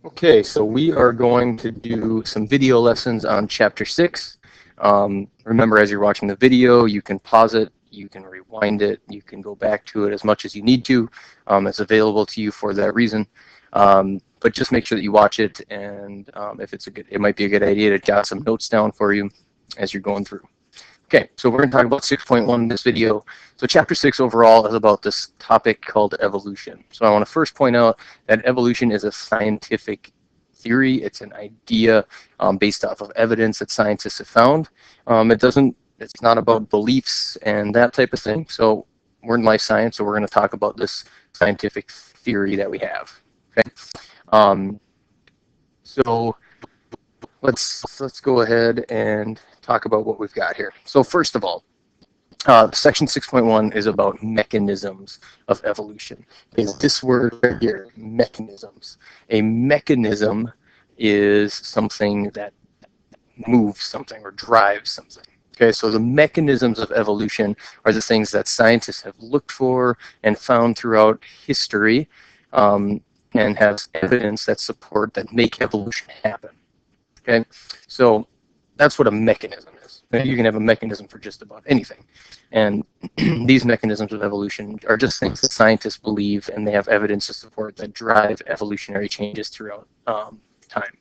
Okay, so we are going to do some video lessons on Chapter 6. Remember, as you're watching the video, you can pause it, you can rewind it, you can go back to it as much as you need to. It's available to you for that reason. But just make sure that you watch it, and if it's it might be a good idea to jot some notes down for you as you're going through. Okay, so we're going to talk about 6.1 in this video. So Chapter 6 overall is about this topic called evolution. So I want to first point out that evolution is a scientific theory. It's an idea based off of evidence that scientists have found. It's not about beliefs and that type of thing. So we're in life science, so we're going to talk about this scientific theory that we have. Okay. So let's go ahead and talk about what we've got here. So first of all, section 6.1 is about mechanisms of evolution. Okay, this word right here, mechanisms. A mechanism is something that moves something or drives something. Okay, so the mechanisms of evolution are the things that scientists have looked for and found throughout history, and have evidence that make evolution happen. Okay, so that's what a mechanism is. You can have a mechanism for just about anything. And these mechanisms of evolution are just things that scientists believe and they have evidence to support that drive evolutionary changes throughout time.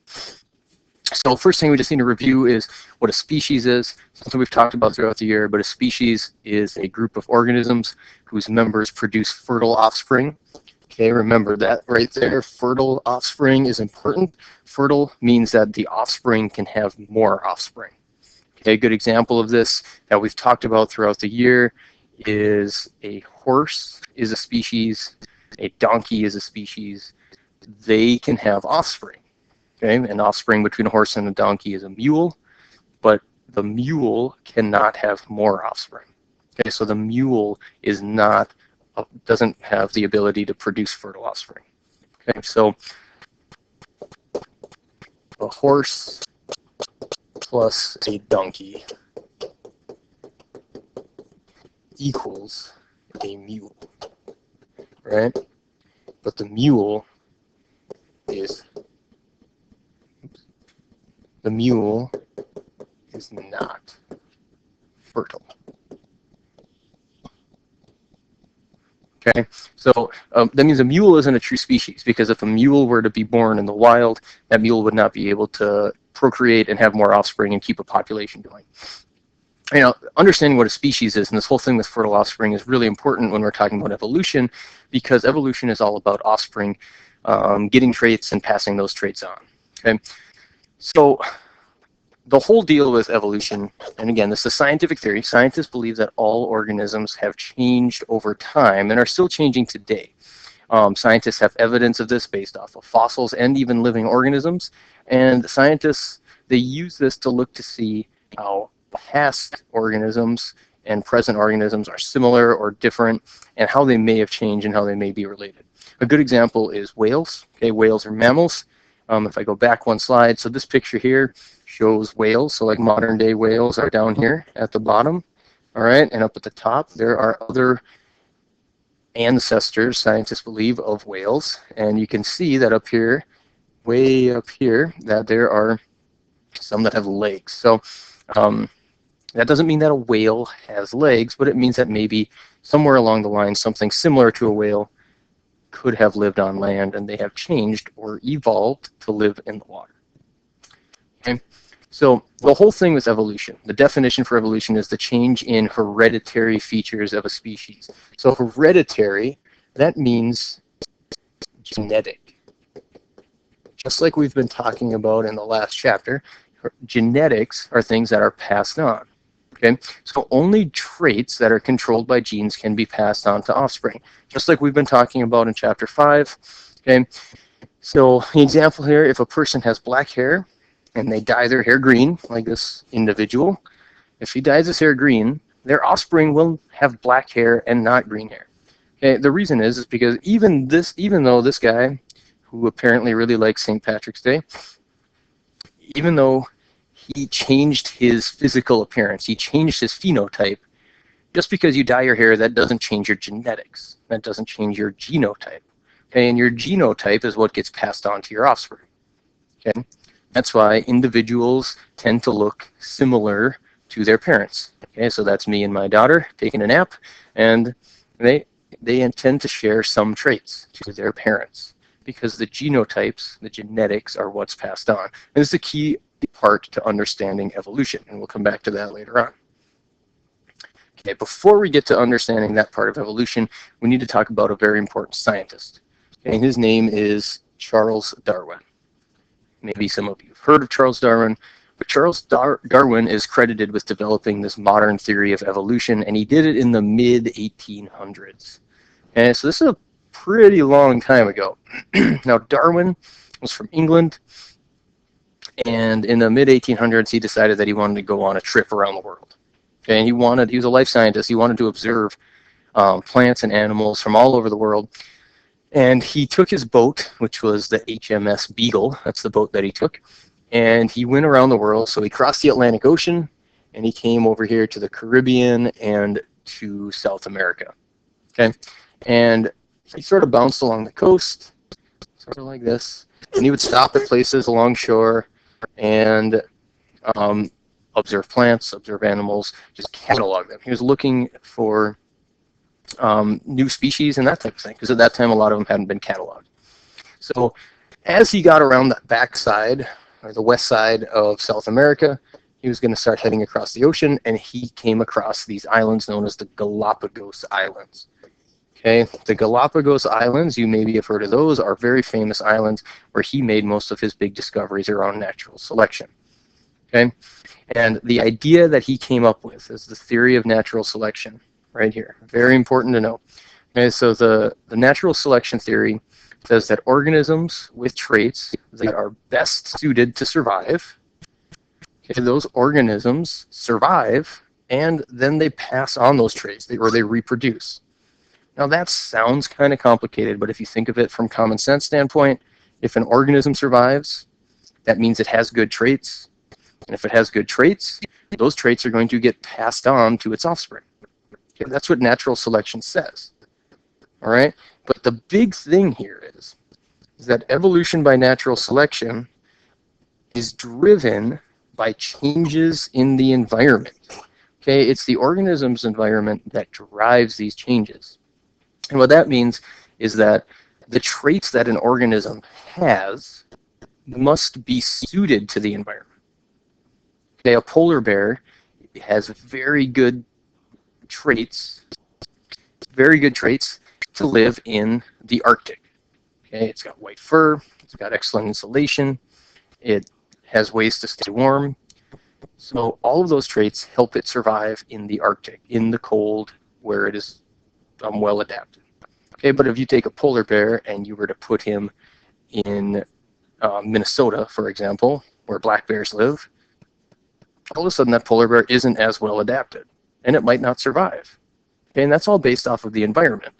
So first thing we just need to review is what a species is, something we've talked about throughout the year, but a species is a group of organisms whose members produce fertile offspring. Okay, remember that right there. Fertile offspring is important. Fertile means that the offspring can have more offspring. Okay, a good example of this that we've talked about throughout the year is a horse is a species, a donkey is a species. They can have offspring. Okay, an offspring between a horse and a donkey is a mule, but the mule cannot have more offspring. Okay, so the mule doesn't have the ability to produce fertile offspring. Okay, so a horse plus a donkey equals a mule, right? But the mule is not fertile. Okay, so that means a mule isn't a true species, because if a mule were to be born in the wild, that mule would not be able to procreate and have more offspring and keep a population going. You know, understanding what a species is and this whole thing with fertile offspring is really important when we're talking about evolution, because evolution is all about offspring getting traits and passing those traits on. Okay, so the whole deal with evolution, and again, this is a scientific theory. Scientists believe that all organisms have changed over time and are still changing today. Scientists have evidence of this based off of fossils and even living organisms. And scientists, they use this to look to see how past organisms and present organisms are similar or different, and how they may have changed and how they may be related. A good example is whales. Okay, whales are mammals. If I go back one slide, so this picture here shows whales. So like modern day whales are down here at the bottom. All right, and up at the top, there are other ancestors, scientists believe, of whales. And you can see that up here, way up here, that there are some that have legs. So that doesn't mean that a whale has legs, but it means that maybe somewhere along the line, something similar to a whale could have lived on land, and they have changed or evolved to live in the water. Okay, so the whole thing with evolution, the definition for evolution is the change in hereditary features of a species. So hereditary, that means genetic. Just like we've been talking about in the last chapter, genetics are things that are passed on. Okay, so only traits that are controlled by genes can be passed on to offspring, just like we've been talking about in chapter 5. Okay, so the example here, if a person has black hair and they dye their hair green, like this individual, if he dyes his hair green, their offspring will have black hair and not green hair. Okay, the reason is because even though this guy, who apparently really likes St. Patrick's Day, even though he changed his physical appearance, he changed his phenotype, just because you dye your hair, that doesn't change your genetics. That doesn't change your genotype. Okay, and your genotype is what gets passed on to your offspring. Okay, that's why individuals tend to look similar to their parents. Okay, so that's me and my daughter taking a nap, and they intend to share some traits to their parents because the genotypes, the genetics, are what's passed on. And this is a key part to understanding evolution, and we'll come back to that later on. Okay, before we get to understanding that part of evolution, we need to talk about a very important scientist. Okay, his name is Charles Darwin. Maybe some of you have heard of Charles Darwin, but Charles Darwin is credited with developing this modern theory of evolution, and he did it in the mid-1800s. And so this is a pretty long time ago. Now, Darwin was from England, and in the mid-1800s, he decided that he wanted to go on a trip around the world. Okay, and he was a life scientist. He wanted to observe plants and animals from all over the world. And he took his boat, which was the HMS Beagle. That's the boat that he took. And he went around the world. So he crossed the Atlantic Ocean, and he came over here to the Caribbean and to South America. Okay, and he sort of bounced along the coast, sort of like this. And he would stop at places along shore and observe plants, observe animals, just catalog them. He was looking for new species and that type of thing, because at that time a lot of them hadn't been cataloged. So as he got around the backside, or the west side of South America, he was going to start heading across the ocean, and he came across these islands known as the Galapagos Islands. Okay, the Galapagos Islands, you maybe have heard of those, are very famous islands where he made most of his big discoveries around natural selection. Okay, and the idea that he came up with is the theory of natural selection, right here. Very important to know. Okay, so the natural selection theory says that organisms with traits that are best suited to survive, okay, those organisms survive, and then they pass on those traits, or they reproduce. Now that sounds kind of complicated, but if you think of it from common sense standpoint, if an organism survives, that means it has good traits. And if it has good traits, those traits are going to get passed on to its offspring. Okay, that's what natural selection says. All right? But the big thing here is that evolution by natural selection is driven by changes in the environment. Okay, it's the organism's environment that drives these changes. And what that means is that the traits that an organism has must be suited to the environment. Okay, a polar bear has very good traits to live in the Arctic. Okay, it's got white fur, it's got excellent insulation, it has ways to stay warm. So all of those traits help it survive in the Arctic, in the cold, where it is well adapted. Okay, but if you take a polar bear and you were to put him in Minnesota, for example, where black bears live, all of a sudden that polar bear isn't as well adapted, and it might not survive. Okay, and that's all based off of the environment.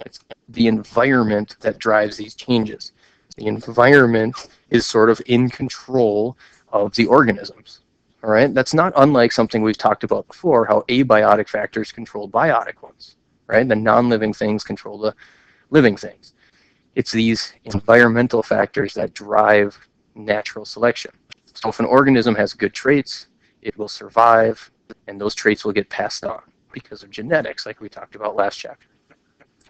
It's the environment that drives these changes. The environment is sort of in control of the organisms. All right, that's not unlike something we've talked about before, how abiotic factors control biotic ones. Right, the non-living things control the living things. It's these environmental factors that drive natural selection. So if an organism has good traits, it will survive, and those traits will get passed on because of genetics, like we talked about last chapter.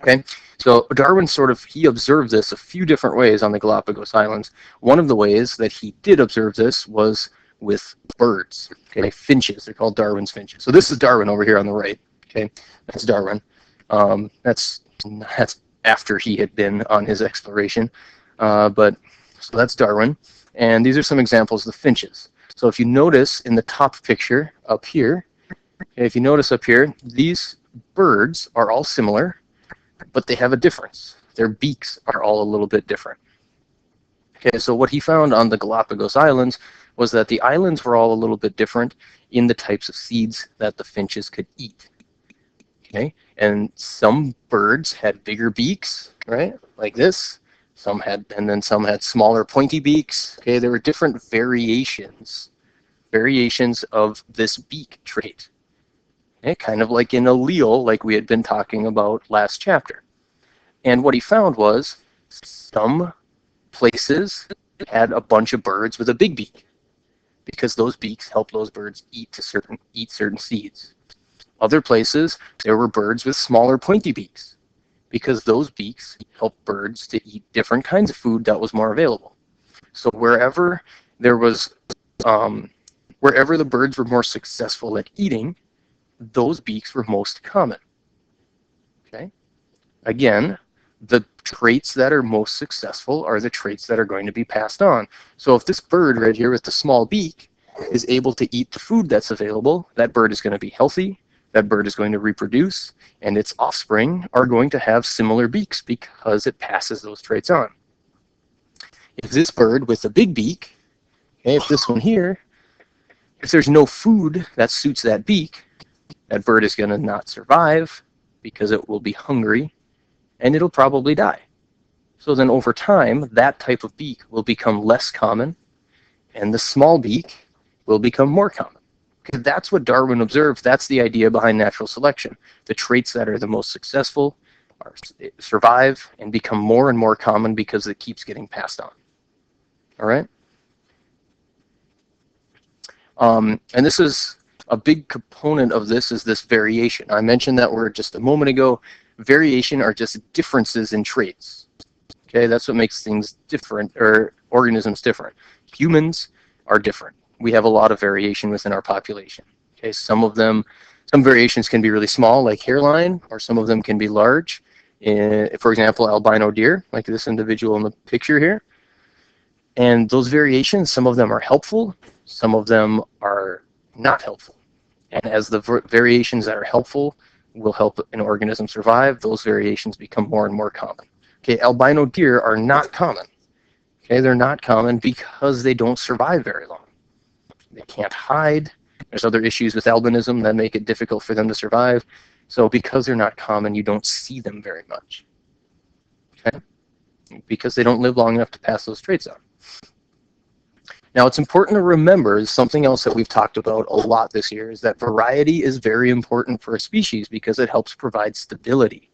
Okay, so Darwin he observed this a few different ways on the Galapagos Islands. One of the ways that he did observe this was with birds, okay, finches. They're called Darwin's finches. So this is Darwin over here on the right, okay, that's Darwin. That's after he had been on his exploration, but so that's Darwin. And these are some examples of the finches. So if you notice in the top picture up here, if you notice up here, these birds are all similar, but they have a difference. Their beaks are all a little bit different. Okay, so what he found on the Galapagos Islands was that the islands were all a little bit different in the types of seeds that the finches could eat. Okay, and some birds had bigger beaks, right, like this. Some had smaller pointy beaks. Okay, there were different variations of this beak trait. Okay, kind of like an allele, like we had been talking about last chapter. And what he found was some places had a bunch of birds with a big beak, because those beaks help those birds eat certain seeds. Other places, there were birds with smaller pointy beaks, because those beaks help birds to eat different kinds of food that was more available. So wherever there was, wherever the birds were more successful at eating, those beaks were most common. Okay. Again, the traits that are most successful are the traits that are going to be passed on. So if this bird right here with the small beak is able to eat the food that's available, that bird is going to be healthy, that bird is going to reproduce, and its offspring are going to have similar beaks because it passes those traits on. If this bird with a big beak, okay, if this one here, if there's no food that suits that beak, that bird is going to not survive because it will be hungry and it'll probably die. So then over time, that type of beak will become less common and the small beak will become more common. Okay, that's what Darwin observed. That's the idea behind natural selection. The traits that are the most successful survive and become more and more common because it keeps getting passed on. All right? And this is a big component of this is this variation. I mentioned that word just a moment ago. Variation are just differences in traits. Okay, that's what makes things different, or organisms different. Humans are different. We have a lot of variation within our population. Okay, some variations can be really small, like hairline, or some of them can be large. For example, albino deer, like this individual in the picture here. And those variations, some of them are helpful, some of them are not helpful. And as the variations that are helpful will help an organism survive, those variations become more and more common. Okay, albino deer are not common. Okay, they're not common because they don't survive very long. They can't hide. There's other issues with albinism that make it difficult for them to survive. So because they're not common, you don't see them very much. Okay? Because they don't live long enough to pass those traits on. Now, it's important to remember something else that we've talked about a lot this year is that variety is very important for a species because it helps provide stability.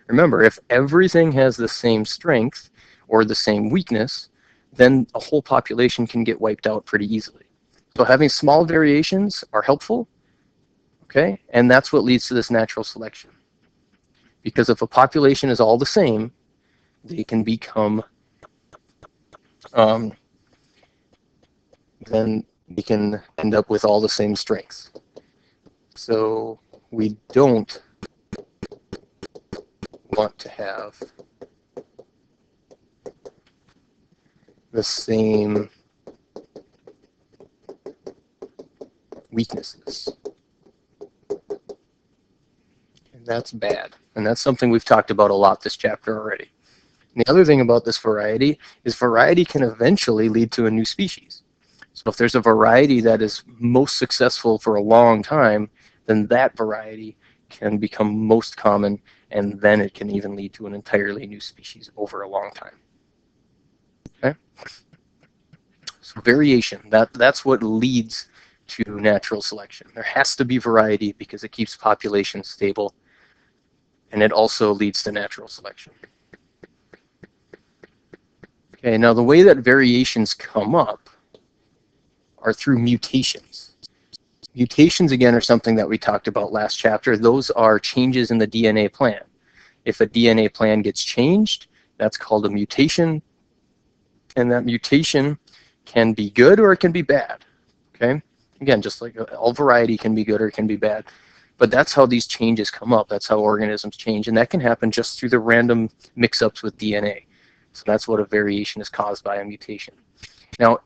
Remember, if everything has the same strength or the same weakness, then a whole population can get wiped out pretty easily. So having small variations are helpful, okay? And that's what leads to this natural selection. Because if a population is all the same, they can become then we can end up with all the same strengths. So we don't want to have the same weaknesses. And that's bad. And that's something we've talked about a lot this chapter already. And the other thing about this variety is variety can eventually lead to a new species. So if there's a variety that is most successful for a long time, then that variety can become most common, and then it can even lead to an entirely new species over a long time. Okay? So variation, that's what leads to natural selection. There has to be variety because it keeps populations stable, and it also leads to natural selection. Okay, now the way that variations come up are through mutations. Mutations, again, are something that we talked about last chapter. Those are changes in the DNA plan. If a DNA plan gets changed, that's called a mutation, and that mutation can be good or it can be bad. Okay? Again, just like all variety can be good or it can be bad. But that's how these changes come up. That's how organisms change, and that can happen just through the random mix-ups with DNA. So that's what a variation is caused by, a mutation. Now,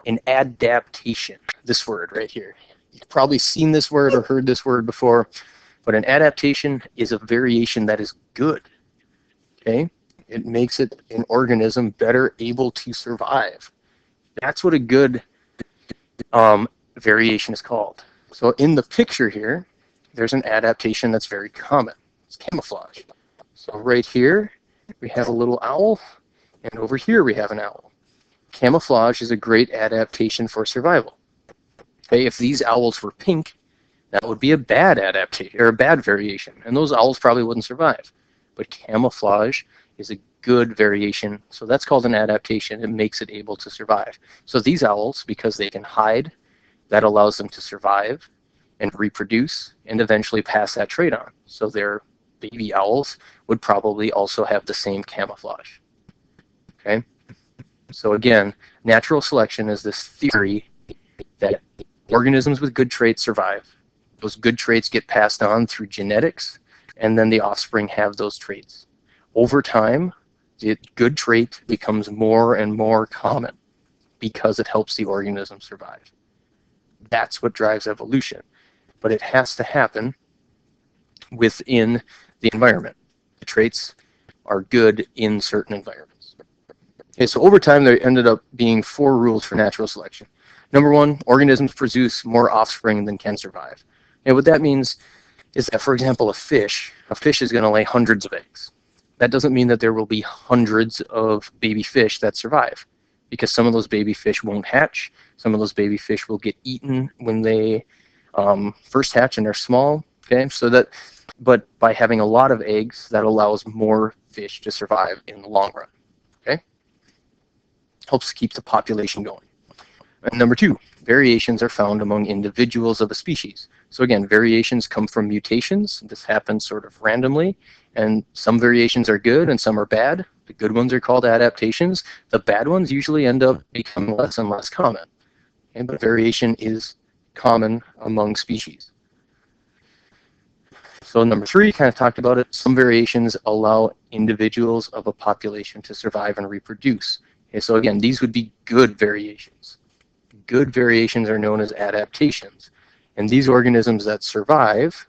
an adaptation, this word right here. You've probably seen this word or heard this word before, but an adaptation is a variation that is good. Okay? It makes an organism better able to survive. That's what a good variation is called. So in the picture here, there's an adaptation that's very common. It's camouflage. So right here, we have a little owl, and over here we have an owl. Camouflage is a great adaptation for survival. Okay, if these owls were pink, that would be a bad adaptation or a bad variation, and those owls probably wouldn't survive. But camouflage is a good variation. So that's called an adaptation. It makes it able to survive. So these owls, because they can hide, that allows them to survive and reproduce and eventually pass that trait on. So their baby owls would probably also have the same camouflage. Okay? So again, natural selection is this theory that organisms with good traits survive. Those good traits get passed on through genetics, and then the offspring have those traits. Over time, the good trait becomes more and more common because it helps the organism survive. That's what drives evolution. But it has to happen within the environment. The traits are good in certain environments. Okay, so over time, there ended up being 4 rules for natural selection. Number 1, organisms produce more offspring than can survive. And what that means is that, for example, a fish is going to lay hundreds of eggs. That doesn't mean that there will be hundreds of baby fish that survive, because some of those baby fish won't hatch. Some of those baby fish will get eaten when they first hatch and they're small. Okay, so that, but by having a lot of eggs, that allows more fish to survive in the long run. Okay, helps keep the population going. And number 2, variations are found among individuals of a species. So again, variations come from mutations. This happens sort of randomly, and some variations are good and some are bad. The good ones are called adaptations. The bad ones usually end up becoming less and less common. Okay, but variation is common among species. So number 3, kind of talked about it. Some variations allow individuals of a population to survive and reproduce. Okay, so again, these would be good variations. Good variations are known as adaptations. And these organisms that survive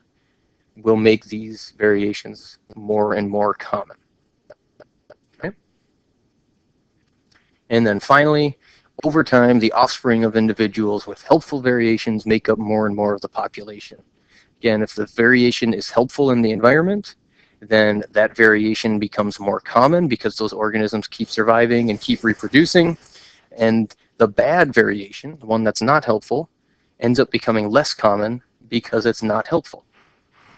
will make these variations more and more common. Okay? And then finally, over time, the offspring of individuals with helpful variations make up more and more of the population. Again, if the variation is helpful in the environment, then that variation becomes more common because those organisms keep surviving and keep reproducing. And the bad variation, the one that's not helpful, ends up becoming less common because it's not helpful.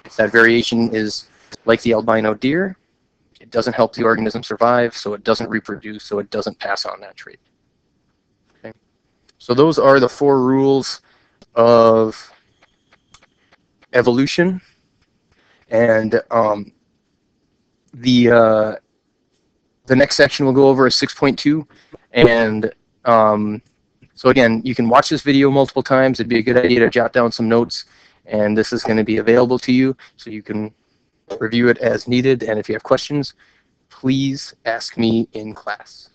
If that variation is like the albino deer, it doesn't help the organism survive, so it doesn't reproduce, so it doesn't pass on that trait. Okay. So those are the 4 rules of evolution. And the next section we'll go over is 6.2. And so again, you can watch this video multiple times. It'd be a good idea to jot down some notes, and this is going to be available to you so you can review it as needed. And if you have questions, please ask me in class.